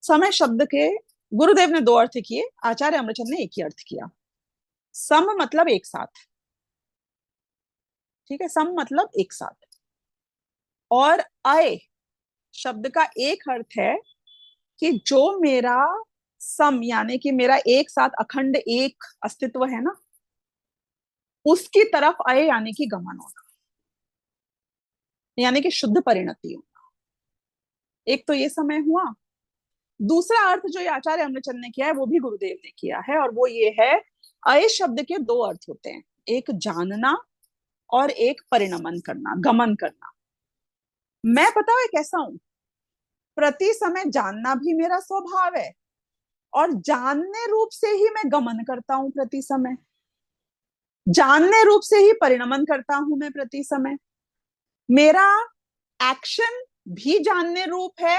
समय शब्द के गुरुदेव ने दो अर्थ किए, आचार्य अमरचंद ने एक ही अर्थ किया। सम मतलब एक साथ, ठीक है, सम मतलब एक साथ। और अय शब्द का एक अर्थ है कि जो मेरा सम यानी कि मेरा एक साथ अखंड एक अस्तित्व है ना, उसकी तरफ अय यानी कि गमन होना, यानी कि शुद्ध परिणति होना। एक तो ये समय हुआ। दूसरा अर्थ जो ये आचार्य अमरचंद ने किया है वो भी गुरुदेव ने किया है, और वो ये है, अय शब्द के दो अर्थ होते हैं, एक जानना और एक परिणमन करना, गमन करना। मैं पता है कैसा हूं, प्रति समय जानना भी मेरा स्वभाव है, और जानने रूप से ही मैं गमन करता हूं प्रति समय, जानने रूप से ही परिणमन करता हूं मैं प्रति समय। मेरा एक्शन भी जानने रूप है,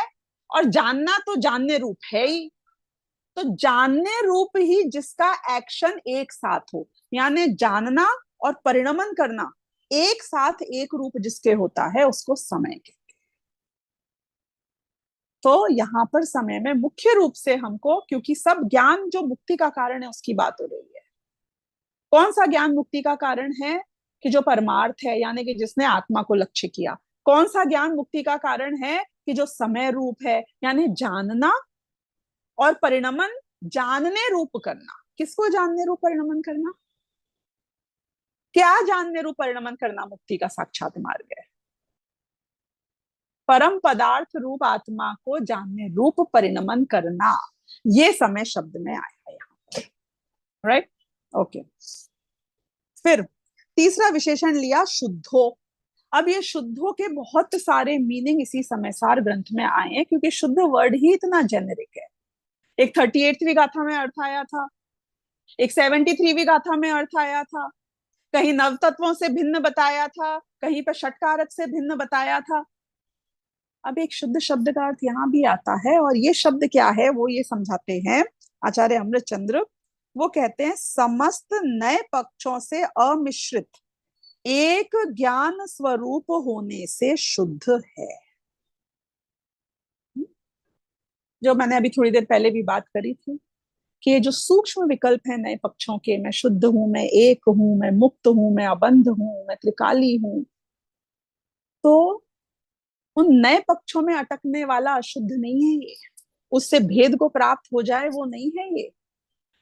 और जानना तो जानने रूप है ही। तो जानने रूप ही जिसका एक्शन एक साथ हो, यानी जानना और परिणमन करना एक साथ एक रूप जिसके होता है, उसको समय कहते हैं। तो यहां पर समय में मुख्य रूप से हमको, क्योंकि सब ज्ञान जो मुक्ति का कारण है उसकी बात हो रही है। कौन सा ज्ञान मुक्ति का कारण है? कि जो परमार्थ है, यानी कि जिसने आत्मा को लक्ष्य किया। कौन सा ज्ञान मुक्ति का कारण है? कि जो समय रूप है, यानी जानना और परिणमन, जानने रूप करना। किसको जानने रूप परिणमन करना? क्या जानने रूप परिणमन करना मुक्ति का साक्षात मार्ग है? परम पदार्थ रूप आत्मा को जानने रूप परिणमन करना, ये समय शब्द में आया यहाँ, राइट? ओके। फिर तीसरा विशेषण लिया शुद्धो। अब ये शुद्धो के बहुत सारे मीनिंग इसी समय सार ग्रंथ में आए हैं, क्योंकि शुद्ध वर्ड ही इतना जेनेरिक है। एक 38वीं गाथा में अर्थ आया था, एक 73वीं गाथा में अर्थ आया था, कहीं नव तत्वों से भिन्न बताया था, कहीं पर षटकारक से भिन्न बताया था। अब एक शुद्ध शब्द का अर्थ यहाँ भी आता है, और ये शब्द क्या है वो ये समझाते हैं आचार्य अमृतचंद्र। वो कहते हैं समस्त नए पक्षों से अमिश्रित एक ज्ञान स्वरूप होने से शुद्ध है। जो मैंने अभी थोड़ी देर पहले भी बात करी थी कि ये जो सूक्ष्म विकल्प है नए पक्षों के, मैं शुद्ध हूं, मैं एक हूं, मैं मुक्त हूं, मैं अबंध हूं, मैं त्रिकाली हूं, तो उन नए पक्षों में अटकने वाला अशुद्ध नहीं है ये, उससे भेद को प्राप्त हो जाए वो नहीं है ये।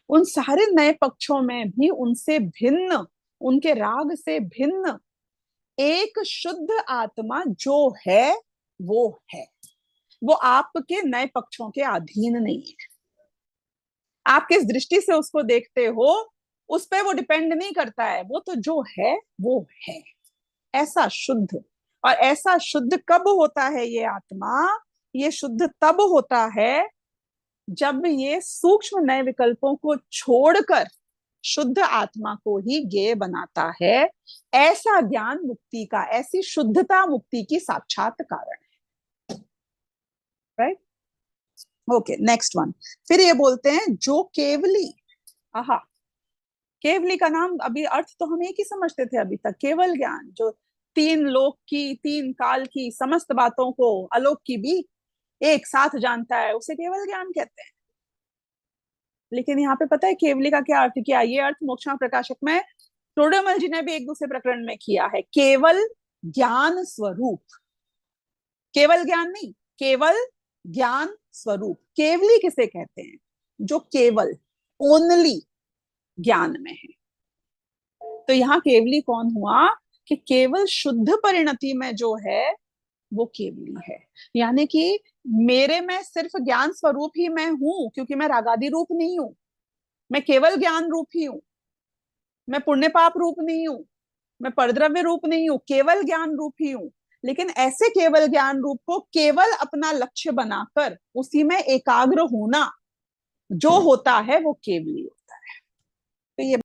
उन सारे नए पक्षों में भी उनसे भिन्न, उनके राग से भिन्न एक शुद्ध आत्मा जो है वो है। वो आपके नए पक्षों के अधीन नहीं है। आप किस दृष्टि से उसको देखते हो उस पर वो डिपेंड नहीं करता है, वो तो जो है वो है, ऐसा शुद्ध। और ऐसा शुद्ध कब होता है ये आत्मा? ये शुद्ध तब होता है जब ये सूक्ष्म नए विकल्पों को छोड़कर शुद्ध आत्मा को ही ज्ञेय बनाता है। ऐसा ज्ञान मुक्ति का, ऐसी शुद्धता मुक्ति की साक्षात कारण है, राइट? Okay, next one. फिर ये बोलते हैं जो केवली। आहा, केवली का नाम, अभी अर्थ तो हम एक ही समझते थे अभी तक, केवल ज्ञान, जो तीन लोक की, तीन काल की समस्त बातों को, आलोक की भी एक साथ जानता है, उसे केवल ज्ञान कहते हैं। लेकिन यहाँ पे पता है केवली का क्या अर्थ किया? ये अर्थ मोक्षण प्रकाशक में टोडेमल जी ने भी एक दूसरे प्रकरण में किया है, केवल ज्ञान स्वरूप। केवल ज्ञान नहीं, केवल ज्ञान स्वरूप। केवली किसे कहते हैं? जो केवल, ओनली ज्ञान में है। तो यहाँ केवली कौन हुआ? कि केवल शुद्ध परिणति में जो है वो केवली है। यानी कि मेरे में सिर्फ ज्ञान स्वरूप ही मैं हूं, क्योंकि मैं रागादि रूप नहीं हूं, मैं केवल ज्ञान रूप ही हूं, मैं पुण्य पाप रूप नहीं हूं, मैं परद्रव्य रूप नहीं हूं, केवल ज्ञान रूप ही हूं। लेकिन ऐसे केवल ज्ञान रूप को केवल अपना लक्ष्य बनाकर उसी में एकाग्र होना जो होता है वो केवली होता है। तो ये